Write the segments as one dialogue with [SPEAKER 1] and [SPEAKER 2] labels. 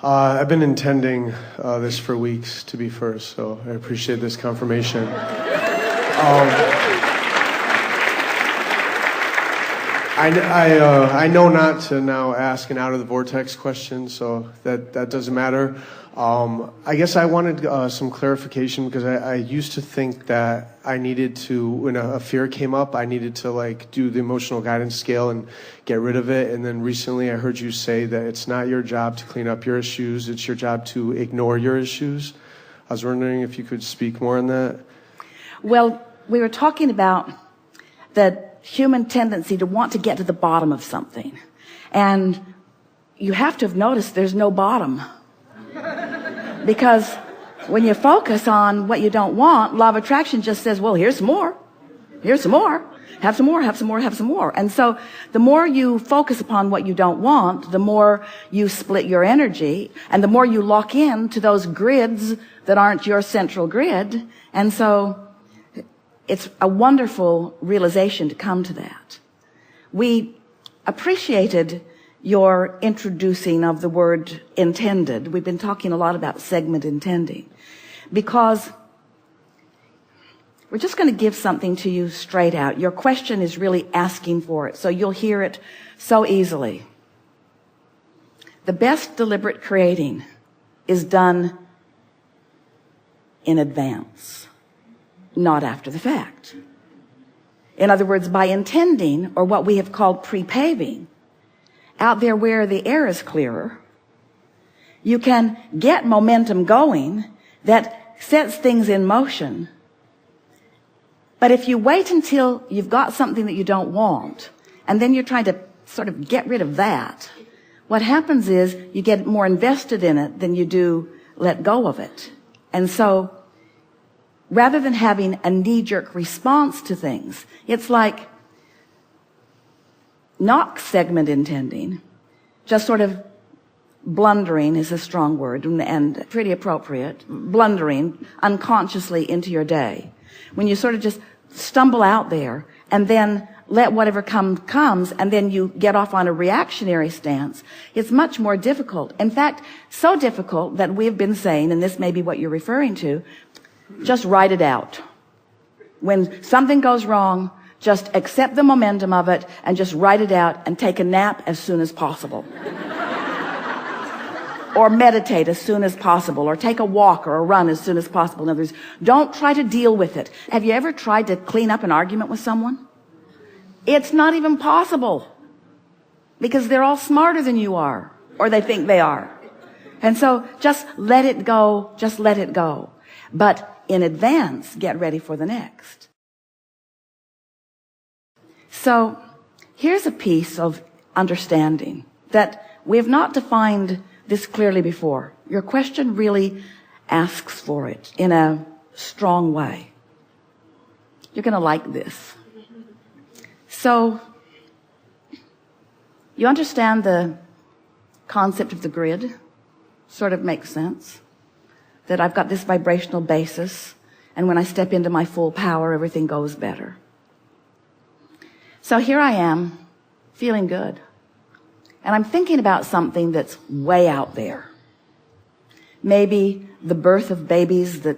[SPEAKER 1] I've been intending this for weeks to be first, so I appreciate this confirmation. I know not to now ask an out of the vortex question, so that doesn't matter. I guess I wanted some clarification because I used to think that I needed to, when a fear came up, I needed to do the emotional guidance scale and get rid of it. And then recently I heard you say that it's not your job to clean up your issues, it's your job to ignore your issues. I was wondering if you could speak more on that.
[SPEAKER 2] Well, we were talking about the human tendency to want to get to the bottom of something. And you have to have noticed there's no bottom. Because when you focus on what you don't want, law of attraction just says, well, here's some more. Here's some more. Have some more, have some more, have some more. And so the more you focus upon what you don't want, the more you split your energy, and the more you lock in to those grids that aren't your central grid. And so it's a wonderful realization to come to that. We appreciated your introducing of the word intended. We've been talking a lot about segment intending because we're just going to give something to you straight out. Your question is really asking for it, so you'll hear it so easily. The best deliberate creating is done in advance, not after the fact. In other words, by intending, or what we have called pre-paving, out there where the air is clearer, you can get momentum going that sets things in motion. But if you wait until you've got something that you don't want, and then you're trying to sort of get rid of that, what happens is you get more invested in it than you do let go of it. And so rather than having a knee-jerk response to things, it's like not segment intending, just sort of blundering is a strong word and pretty appropriate, blundering unconsciously into your day. When you sort of just stumble out there and then let whatever comes, and then you get off on a reactionary stance, it's much more difficult. In fact, so difficult that we've been saying, and this may be what you're referring to, just write it out. When something goes wrong, just accept the momentum of it and just write it out and take a nap as soon as possible. Or meditate as soon as possible, or take a walk or a run as soon as possible. In other words, don't try to deal with it. Have you ever tried to clean up an argument with someone? It's not even possible, because they're all smarter than you are, or they think they are. And so just let it go, just let it go. But in advance, get ready for the next. So here's a piece of understanding that we have not defined this clearly before. Your question really asks for it in a strong way. You're going to like this. So you understand the concept of the grid? Sort of makes sense. That I've got this vibrational basis, and when I step into my full power, everything goes better. So here I am, feeling good. And I'm thinking about something that's way out there. Maybe the birth of babies that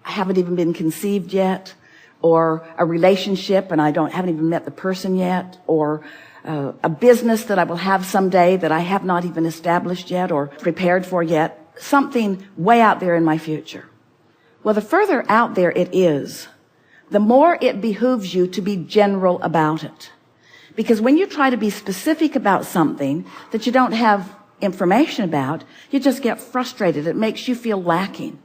[SPEAKER 2] haven't even been conceived yet, or a relationship and I haven't even met the person yet, or a business that I will have someday that I have not even established yet or prepared for yet. Something way out there in my future. Well, the further out there it is, the more it behooves you to be general about it. Because when you try to be specific about something that you don't have information about, you just get frustrated. It makes you feel lacking.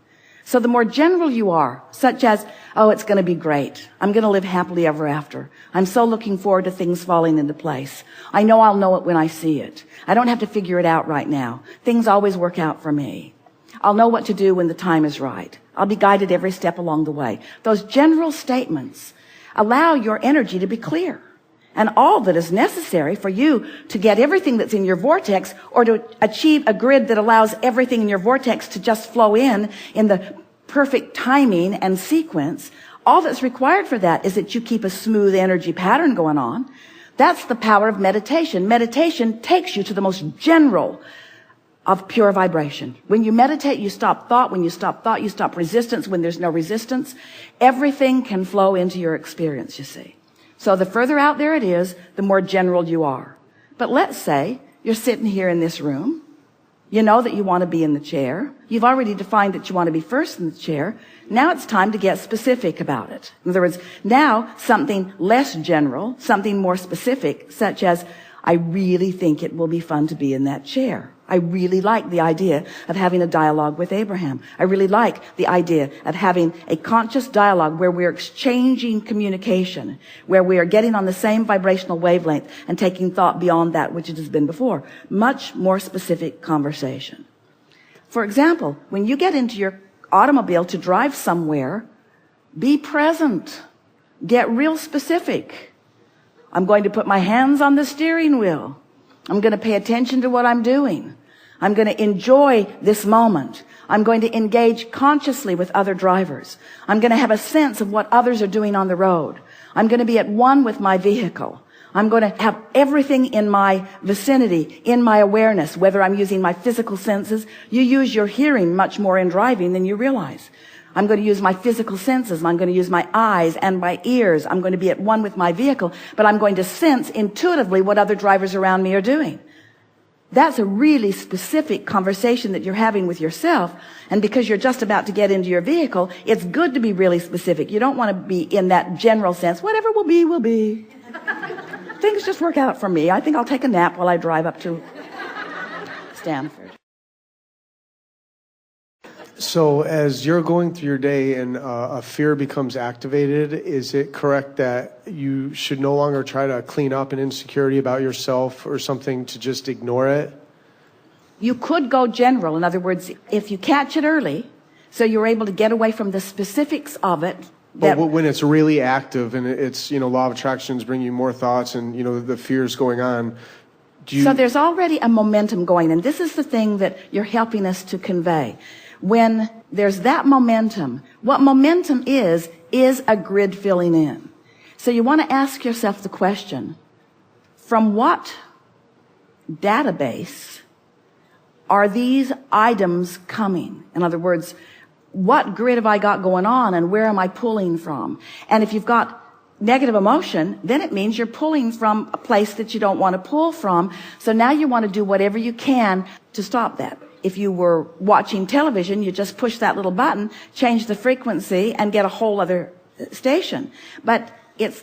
[SPEAKER 2] So the more general you are, such as, oh, it's going to be great. I'm going to live happily ever after. I'm so looking forward to things falling into place. I know I'll know it when I see it. I don't have to figure it out right now. Things always work out for me. I'll know what to do when the time is right. I'll be guided every step along the way. Those general statements allow your energy to be clear. And all that is necessary for you to get everything that's in your vortex, or to achieve a grid that allows everything in your vortex to just flow in the perfect timing and sequence, all that's required for that is that you keep a smooth energy pattern going on. That's the power of meditation. Meditation takes you to the most general of pure vibration. When you meditate, you stop thought. When you stop thought, you stop resistance. When there's no resistance, everything can flow into your experience, you see. So the further out there it is, the more general you are. But let's say you're sitting here in this room. You know that you want to be in the chair. You've already defined that you want to be first in the chair. Now it's time to get specific about it. In other words, now something less general, something more specific, such as, I really think it will be fun to be in that chair. I really like the idea of having a dialogue with Abraham. I really like the idea of having a conscious dialogue where we're exchanging communication, where we are getting on the same vibrational wavelength and taking thought beyond that which it has been before. Much more specific conversation. For example, when you get into your automobile to drive somewhere, be present. Get real specific. I'm going to put my hands on the steering wheel. I'm going to pay attention to what I'm doing. I'm going to enjoy this moment. I'm going to engage consciously with other drivers. I'm going to have a sense of what others are doing on the road. I'm going to be at one with my vehicle. I'm going to have everything in my vicinity, in my awareness, whether I'm using my physical senses. You use your hearing much more in driving than you realize. I'm going to use my physical senses. I'm going to use my eyes and my ears. I'm going to be at one with my vehicle, but I'm going to sense intuitively what other drivers around me are doing. That's a really specific conversation that you're having with yourself. And because you're just about to get into your vehicle, it's good to be really specific. You don't want to be in that general sense. Whatever will be, will be. Things just work out for me. I think I'll take a nap while I drive up to Stanford.
[SPEAKER 1] So as you're going through your day and a fear becomes activated, is it correct that you should no longer try to clean up an insecurity about yourself or something to just ignore it?
[SPEAKER 2] You could go general. In other words, if you catch it early, so you're able to get away from the specifics of it.
[SPEAKER 1] But when it's really active and it's, law of attractions bring you more thoughts and, the fear's going on,
[SPEAKER 2] So there's already a momentum going, and this is the thing that you're helping us to convey. When there's that momentum, what momentum is a grid filling in. So you want to ask yourself the question, from what database are these items coming? In other words, what grid have I got going on and where am I pulling from? And if you've got negative emotion, then it means you're pulling from a place that you don't want to pull from. So now you want to do whatever you can to stop that. If you were watching television, you just push that little button, change the frequency, and get a whole other station. But it's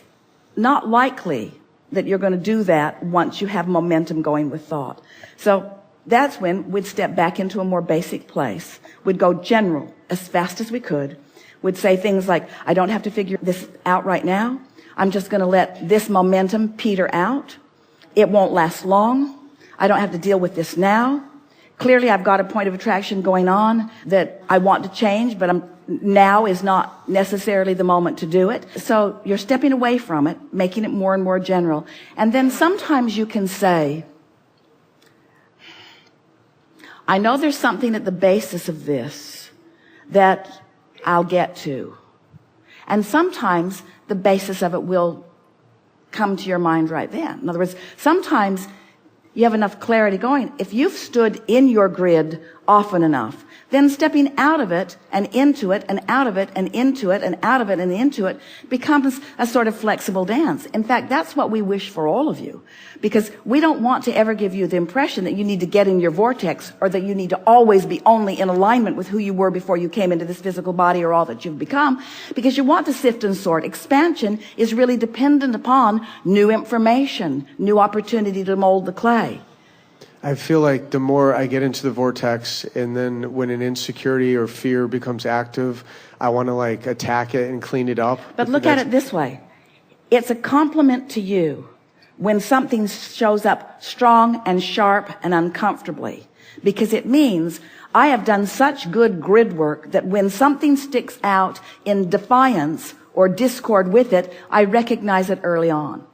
[SPEAKER 2] not likely that you're going to do that once you have momentum going with thought. So that's when we'd step back into a more basic place. We'd go general as fast as we could. We'd say things like, I don't have to figure this out right now. I'm just going to let this momentum peter out. It won't last long. I don't have to deal with this now. Clearly, I've got a point of attraction going on that I want to change, but now is not necessarily the moment to do it. So you're stepping away from it, making it more and more general. And then sometimes you can say, I know there's something at the basis of this that I'll get to. And sometimes the basis of it will come to your mind right then. In other words, sometimes you have enough clarity going. If you've stood in your grid often enough, then stepping out of it and into it and out of it and into it and out of it and into it becomes a sort of flexible dance. In fact, that's what we wish for all of you, because we don't want to ever give you the impression that you need to get in your vortex or that you need to always be only in alignment with who you were before you came into this physical body or all that you've become, because you want to sift and sort. Expansion is really dependent upon new information, new opportunity to mold the clay.
[SPEAKER 1] I feel like the more I get into the vortex, and then when an insecurity or fear becomes active, I want to attack it and clean it up.
[SPEAKER 2] But look at it this way. It's a compliment to you when something shows up strong and sharp and uncomfortably, because it means I have done such good grid work that when something sticks out in defiance or discord with it, I recognize it early on.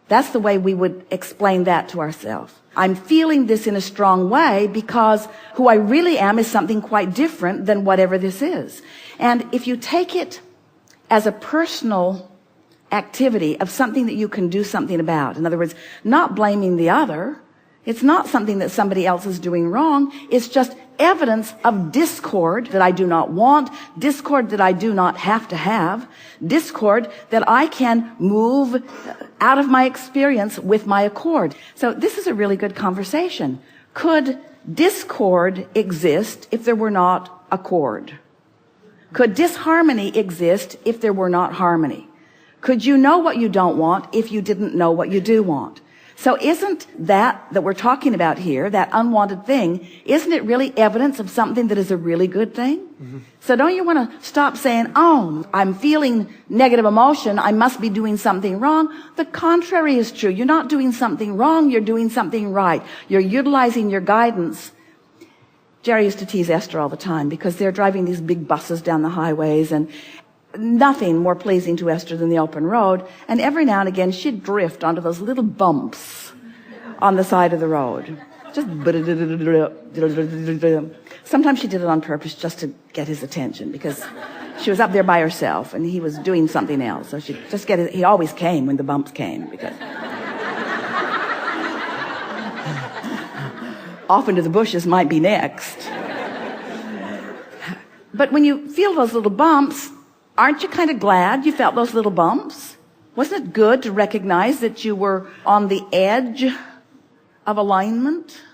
[SPEAKER 2] That's the way we would explain that to ourselves. I'm feeling this in a strong way because who I really am is something quite different than whatever this is. And if you take it as a personal activity of something that you can do something about, in other words, not blaming the other, It's not something that somebody else is doing wrong. It's just evidence of discord that I do not want, discord that I do not have to have, discord that I can move out of my experience with my accord. So this is a really good conversation. Could discord exist if there were not accord? Could disharmony exist if there were not harmony? Could you know what you don't want if you didn't know what you do want? So isn't that we're talking about here, that unwanted thing, isn't it really evidence of something that is a really good thing? Mm-hmm. So don't you want to stop saying, oh, I'm feeling negative emotion, I must be doing something wrong? The contrary is true. You're not doing something wrong, you're doing something right. You're utilizing your guidance. Jerry used to tease Esther all the time because they're driving these big buses down the highways, and nothing more pleasing to Esther than the open road. And every now and again, she'd drift onto those little bumps on the side of the road. Just sometimes she did it on purpose just to get his attention because she was up there by herself and he was doing something else. So she'd just get he always came when the bumps came because off into the bushes might be next. But when you feel those little bumps, aren't you kind of glad you felt those little bumps? Wasn't it good to recognize that you were on the edge of alignment?